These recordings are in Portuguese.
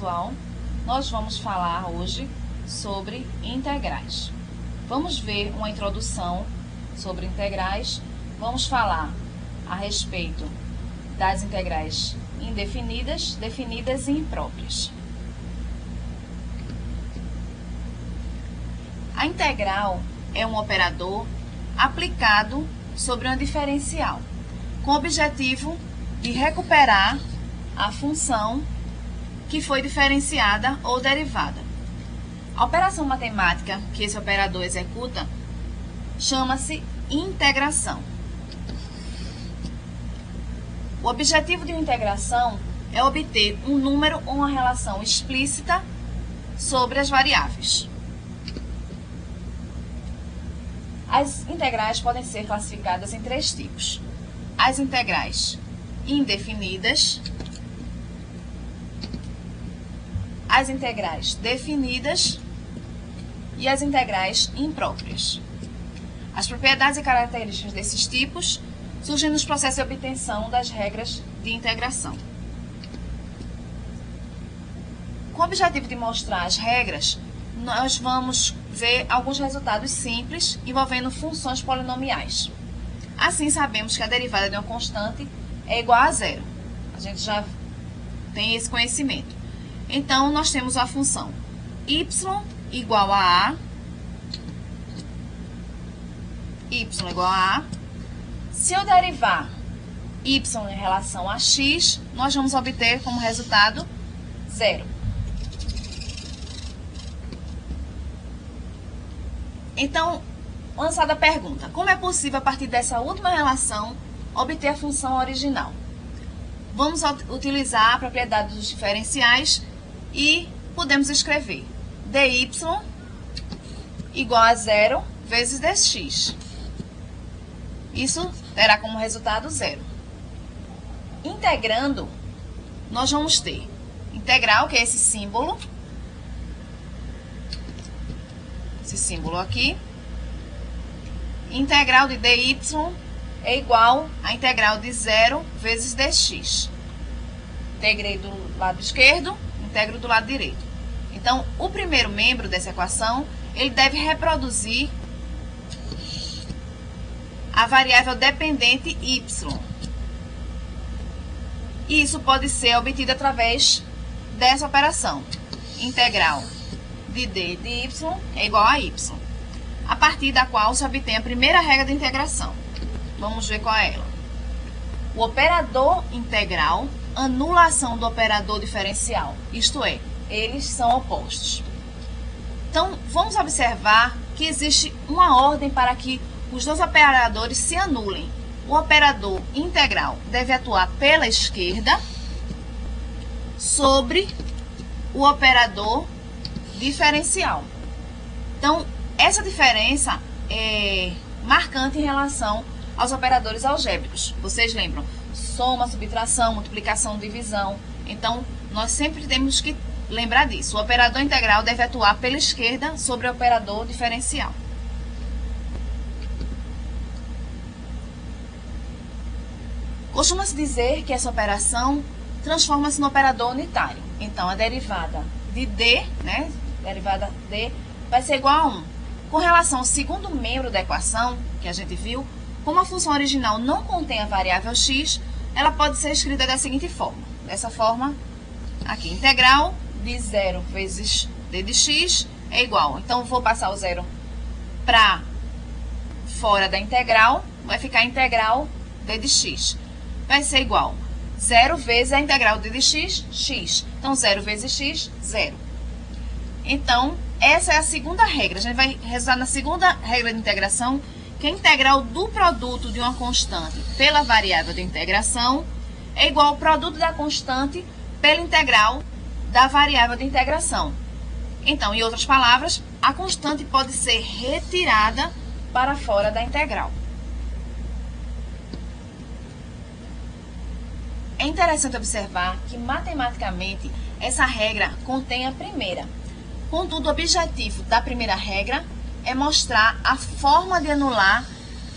pessoal, nós vamos falar hoje sobre integrais. Vamos ver uma introdução sobre integrais, vamos falar a respeito das integrais indefinidas, definidas e impróprias. A integral é um operador aplicado sobre uma diferencial, com o objetivo de recuperar a função que foi diferenciada ou derivada. A operação matemática que esse operador executa chama-se integração. O objetivo de uma integração é obter um número ou uma relação explícita sobre as variáveis. As integrais podem ser classificadas em três tipos: as integrais indefinidas, as integrais definidas e as integrais impróprias. As propriedades e características desses tipos surgem nos processos de obtenção das regras de integração. Com o objetivo de mostrar as regras, nós vamos ver alguns resultados simples envolvendo funções polinomiais. Assim, sabemos que a derivada de uma constante é igual a zero. A gente já tem esse conhecimento. Então, nós temos a função y igual a a, y igual a a. Se eu derivar y em relação a x, nós vamos obter como resultado zero. Então, lançada a pergunta: como é possível, a partir dessa última relação, obter a função original? Vamos utilizar a propriedade dos diferenciais e podemos escrever dy igual a zero vezes dx. Isso terá como resultado zero. Integrando, nós vamos ter integral, que é esse símbolo aqui. Integral de dy é igual a integral de zero vezes dx. Integrei do lado esquerdo, integro do lado direito. Então, o primeiro membro dessa equação, ele deve reproduzir a variável dependente y. E isso pode ser obtido através dessa operação. Integral de d de y é igual a y, a partir da qual se obtém a primeira regra de integração. Vamos ver qual é ela. O operador integral anula a ação do operador diferencial, isto é, eles são opostos. Então, vamos observar que existe uma ordem para que os dois operadores se anulem. O operador integral deve atuar pela esquerda sobre o operador diferencial. Então, essa diferença é marcante em relação aos operadores algébricos. Vocês lembram? Soma, subtração, multiplicação, divisão. Então, nós sempre temos que lembrar disso. O operador integral deve atuar pela esquerda sobre o operador diferencial. Costuma-se dizer que essa operação transforma-se no operador unitário. Então, a derivada de d, derivada d, vai ser igual a 1. Com relação ao segundo membro da equação, que a gente viu, como a função original não contém a variável x, ela pode ser escrita da seguinte forma. Dessa forma, aqui, integral de 0 vezes d de x é igual. Então, vou passar o zero para fora da integral, vai ficar integral d de x. Vai ser igual 0 vezes a integral de x, x. Então, 0 vezes x, 0. Então, essa é a segunda regra. A gente vai resultar na segunda regra de integração, que a integral do produto de uma constante pela variável de integração é igual ao produto da constante pela integral da variável de integração. Então, em outras palavras, a constante pode ser retirada para fora da integral. É interessante observar que, matematicamente, essa regra contém a primeira. Contudo, o objetivo da primeira regra é mostrar a forma de anular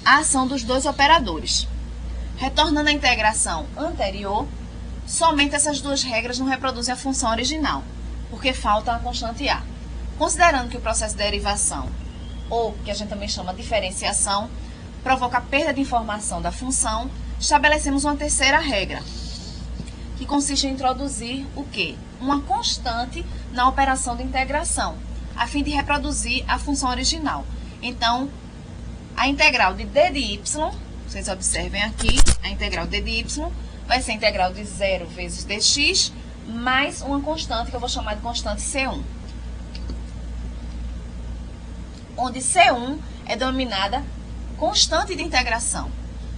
a ação dos dois operadores. Retornando à integração anterior, somente essas duas regras não reproduzem a função original. porque falta a constante A. Considerando que o processo de derivação, ou que a gente também chama de diferenciação, provoca a perda de informação da função, estabelecemos uma terceira regra, que consiste em introduzir o quê? Uma constante na operação de integração, a fim de reproduzir a função original. Então, a integral de d de y, vocês observem aqui, a integral d de y vai ser a integral de 0 vezes dx, mais uma constante que eu vou chamar de constante C1. Onde C1 é denominada constante de integração.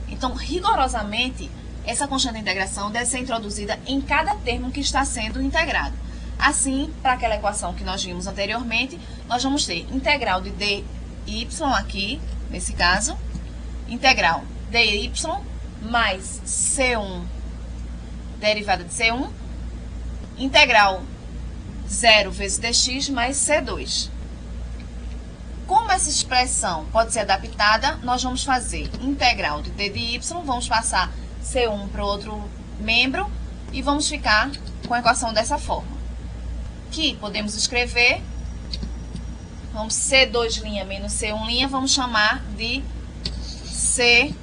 Então, rigorosamente, essa constante de integração deve ser introduzida em cada termo que está sendo integrado. Assim, para aquela equação que nós vimos anteriormente, nós vamos ter integral de dy aqui, nesse caso, integral dy mais C1 derivada de C1, integral 0 vezes dx mais C2. Como essa expressão pode ser adaptada, nós vamos fazer integral de d de y, vamos passar C1 para o outro membro e vamos ficar com a equação dessa forma. Que podemos escrever, vamos C2' menos C1', vamos chamar de C1.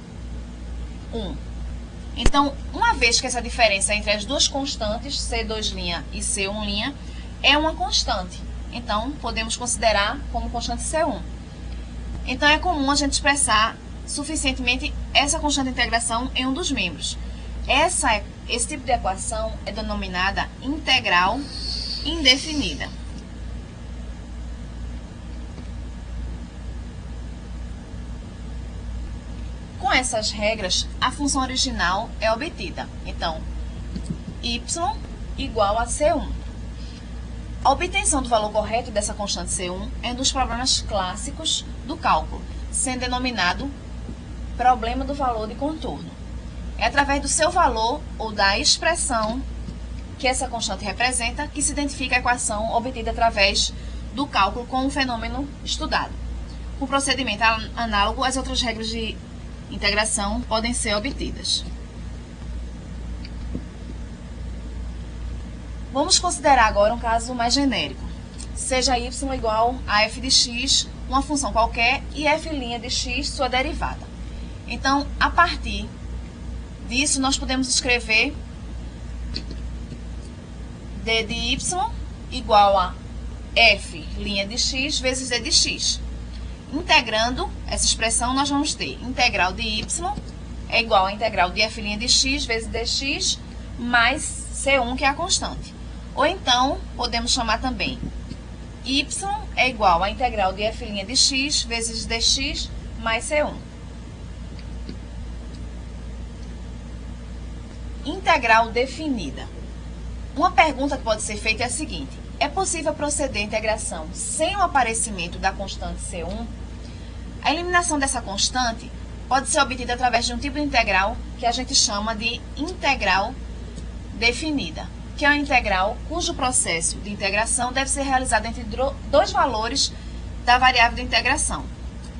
Então, uma vez que essa diferença entre as duas constantes, C2' e C1' é uma constante, então podemos considerar como constante C1. Então, é comum a gente expressar suficientemente essa constante de integração em um dos membros. Esse tipo de equação é denominada integral indefinida. Com essas regras, a função original é obtida. Então, y igual a C1. A obtenção do valor correto dessa constante C1 é um dos problemas clássicos do cálculo, sendo denominado problema do valor de contorno. É através do seu valor ou da expressão que essa constante representa que se identifica a equação obtida através do cálculo com o fenômeno estudado. Com procedimento análogo, as outras regras de integração podem ser obtidas. Vamos considerar agora um caso mais genérico. Seja y igual a f de x, uma função qualquer, e f' de x, sua derivada. Então, a partir disso, nós podemos escrever d de y igual a f' de x vezes d de x. Integrando essa expressão, nós vamos ter integral de y é igual a integral de f' de x vezes dx mais C1, que é a constante. Ou então, podemos chamar também y é igual a integral de f' de x vezes dx mais C1. Integral definida. Uma pergunta que pode ser feita é a seguinte: é possível proceder à integração sem o aparecimento da constante C1? A eliminação dessa constante pode ser obtida através de um tipo de integral que a gente chama de integral definida, que é uma integral cujo processo de integração deve ser realizado entre dois valores da variável de integração.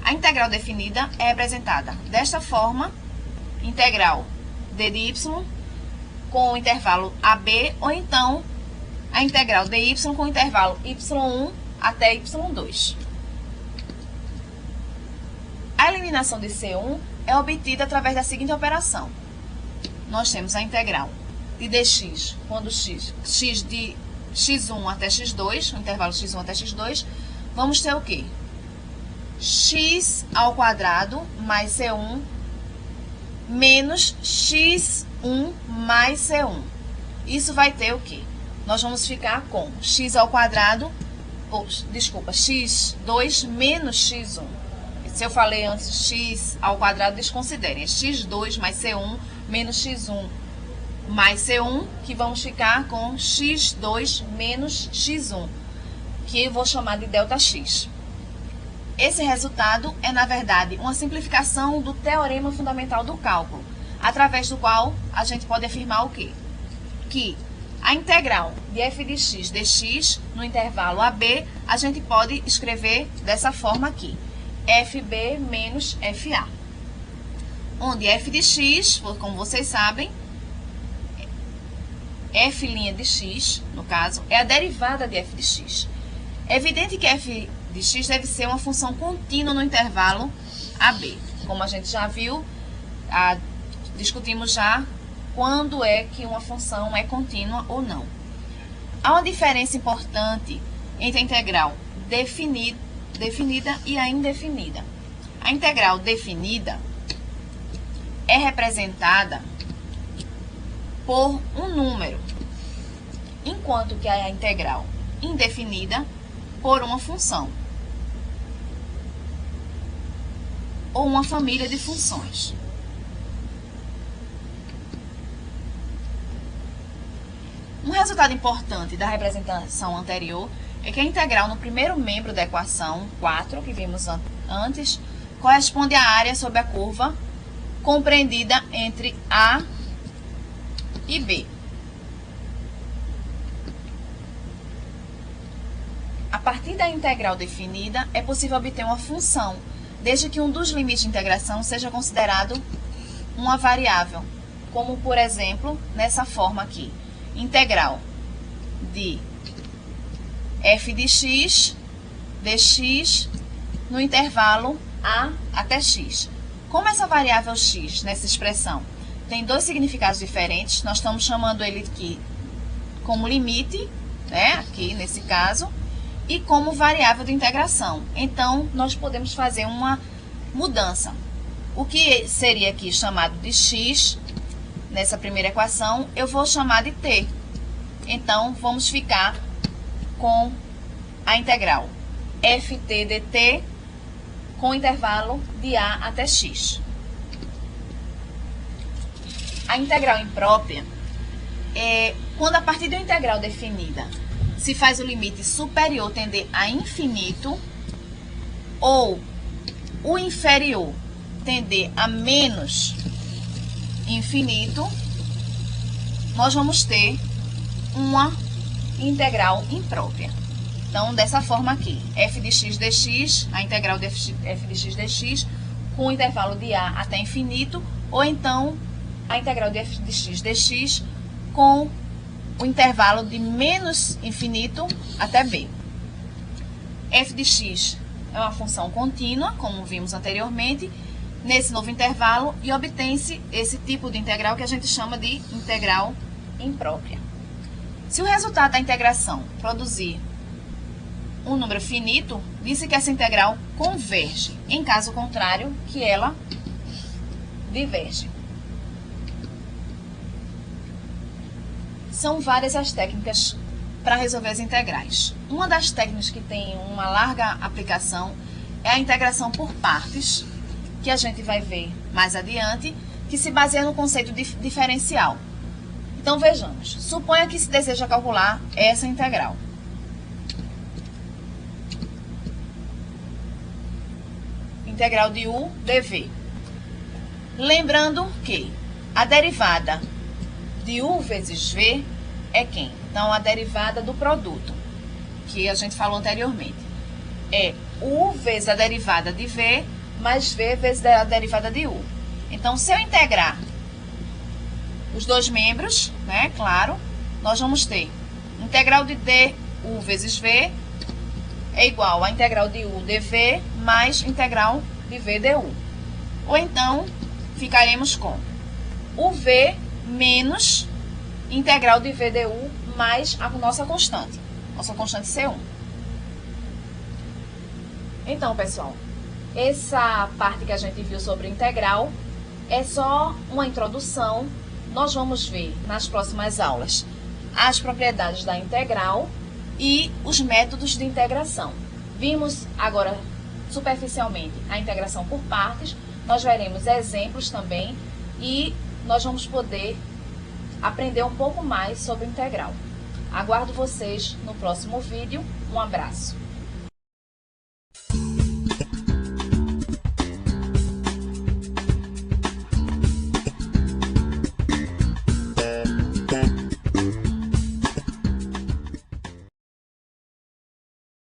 A integral definida é representada desta forma: integral d de y com o intervalo AB, ou então a integral dy com o intervalo y1 até y2. A eliminação de C1 é obtida através da seguinte operação. Nós temos a integral de dx quando x de x1 até x2, o intervalo x1 até x2, vamos ter o quê? X ao quadrado mais C1 menos x1 mais C1. Isso vai ter o quê? Nós vamos ficar com x ao quadrado, x2 menos x1. Se eu falei antes x ao quadrado, desconsiderem. É x2 mais C1 menos x1 mais C1, que vamos ficar com x2 menos x1, que eu vou chamar de ΔX. Esse resultado é, na verdade, uma simplificação do teorema fundamental do cálculo, através do qual a gente pode afirmar o quê? Que a integral de f de x dx no intervalo AB, a gente pode escrever dessa forma aqui: fb menos fa. Onde f de x, como vocês sabem, f' de x, no caso, é a derivada de f de x. É evidente que f de x deve ser uma função contínua no intervalo AB. Como a gente já viu, discutimos já quando é que uma função é contínua ou não. Há uma diferença importante entre a integral definida e a indefinida. A integral definida é representada por um número, enquanto que a integral indefinida por uma função ou uma família de funções. Um resultado importante da representação anterior é que a integral no primeiro membro da equação 4, que vimos antes, corresponde à área sob a curva compreendida entre A e B. A partir da integral definida, é possível obter uma função, desde que um dos limites de integração seja considerado uma variável, como, por exemplo, nessa forma aqui. Integral de f de x dx no intervalo a até x. Como essa variável x, nessa expressão, tem dois significados diferentes, nós estamos chamando ele aqui como limite, né, aqui nesse caso, e como variável de integração. Então, nós podemos fazer uma mudança. O que seria aqui chamado de x, nessa primeira equação, eu vou chamar de t. Então, vamos ficar com a integral ft dt com intervalo de a até x. A integral imprópria é quando a partir de uma integral definida se faz o limite superior tender a infinito ou o inferior tender a menos infinito, nós vamos ter uma integral imprópria. Então, dessa forma aqui, f de x dx, a integral de f de x dx, com o intervalo de a até infinito, ou então a integral de f de x dx com o intervalo de menos infinito até b. F de x é uma função contínua, como vimos anteriormente, nesse novo intervalo, e obtém-se esse tipo de integral que a gente chama de integral imprópria. Se o resultado da integração produzir um número finito, disse que essa integral converge. Em caso contrário, que ela diverge. São várias as técnicas para resolver as integrais. Uma das técnicas que tem uma larga aplicação é a integração por partes, que a gente vai ver mais adiante, que se baseia no conceito de diferencial. Então, vejamos. Suponha que se deseja calcular essa integral. Integral de u dv. Lembrando que a derivada de u vezes v é quem? Então, a derivada do produto, que a gente falou anteriormente. É u vezes a derivada de v, mais v vezes a derivada de u. Então, se eu integrar os dois membros, né, claro, nós vamos ter integral de du vezes v é igual a integral de u dv mais integral de v du. Ou então, ficaremos com o v menos integral de v du mais a nossa constante C1. Então, pessoal, essa parte que a gente viu sobre integral é só uma introdução. Nós vamos ver nas próximas aulas as propriedades da integral e os métodos de integração. Vimos agora superficialmente a integração por partes, nós veremos exemplos também e nós vamos poder aprender um pouco mais sobre integral. Aguardo vocês no próximo vídeo. Um abraço.